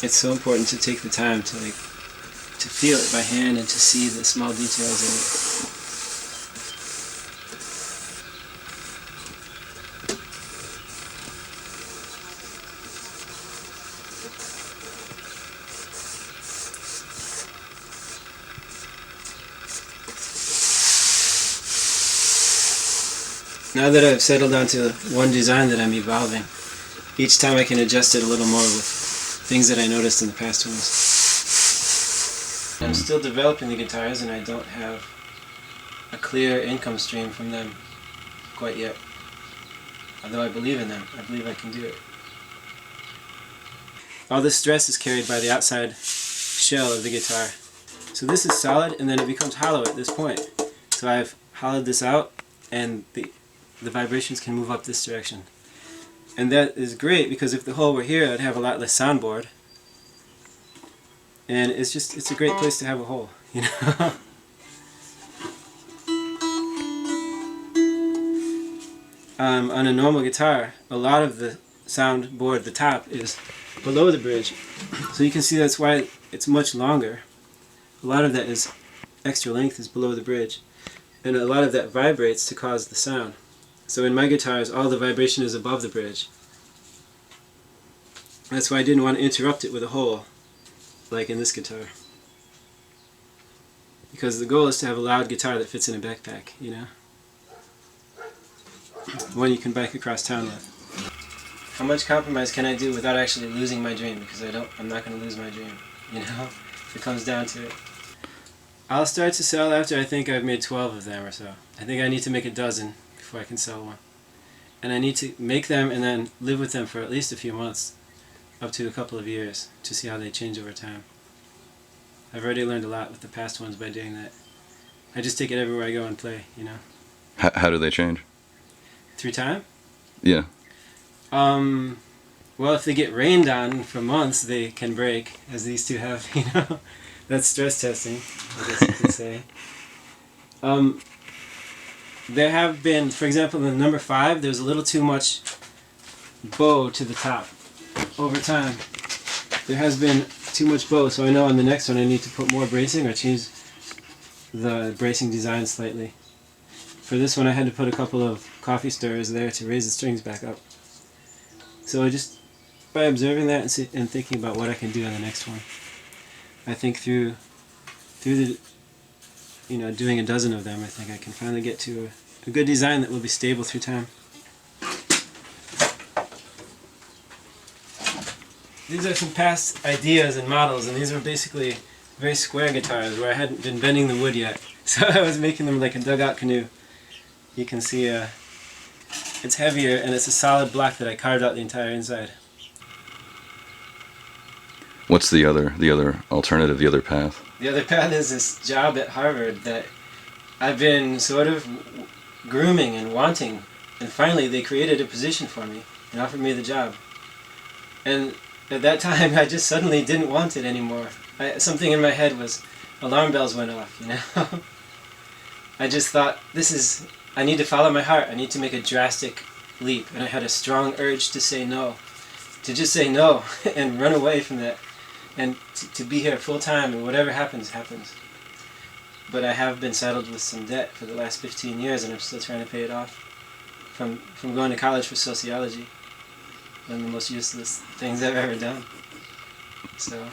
it's so important to take the time to to feel it by hand and to see the small details in it. Now that I've settled onto one design that I'm evolving, each time I can adjust it a little more with things that I noticed in the past ones. I'm still developing the guitars and I don't have a clear income stream from them quite yet. Although I believe in them, I believe I can do it. All this stress is carried by the outside shell of the guitar. So this is solid and then it becomes hollow at this point. So I've hollowed this out and the vibrations can move up this direction. And that is great because if the hole were here I'd have a lot less soundboard. And it's a great place to have a hole, you know. On a normal guitar, a lot of the soundboard, the top, is below the bridge. So you can see that's why it's much longer. A lot of that is extra length is below the bridge. And a lot of that vibrates to cause the sound. So in my guitars, all the vibration is above the bridge. That's why I didn't want to interrupt it with a hole, like in this guitar. Because the goal is to have a loud guitar that fits in a backpack, you know? One you can bike across town with. How much compromise can I do without actually losing my dream? Because I'm not going to lose my dream, you know? If it comes down to it. I'll start to sell after I think I've made 12 of them or so. I think I need to make a dozen before I can sell one. And I need to make them and then live with them for at least a few months, up to a couple of years, to see how they change over time. I've already learned a lot with the past ones by doing that. I just take it everywhere I go and play, you know. How do they change? Through time? Yeah. Well, if they get rained on for months, they can break, as these two have, you know. That's stress testing, I guess you could say. There have been, for example, in number 5, there's a little too much bow to the top. Over time, there has been too much bow, so I know on the next one I need to put more bracing or change the bracing design slightly. For this one I had to put a couple of coffee stirrers there to raise the strings back up. So just by observing that and thinking about what I can do on the next one, I think through the, you know, doing a dozen of them, I think I can finally get to a good design that will be stable through time. These are some past ideas and models, and these were basically very square guitars where I hadn't been bending the wood yet. So I was making them like a dugout canoe. You can see it's heavier and it's a solid block that I carved out the entire inside. What's the other alternative, the other path? The other path is this job at Harvard that I've been sort of grooming and wanting, and finally they created a position for me and offered me the job. And at that time I just suddenly didn't want it anymore. Something in my head was, alarm bells went off, you know. I just thought, I need to follow my heart, I need to make a drastic leap, and I had a strong urge to say no. To just say no and run away from that. And to be here full time and whatever happens, happens. But I have been saddled with some debt for the last 15 years and I'm still trying to pay it off. From going to college for sociology. One of the most useless things I've ever done. So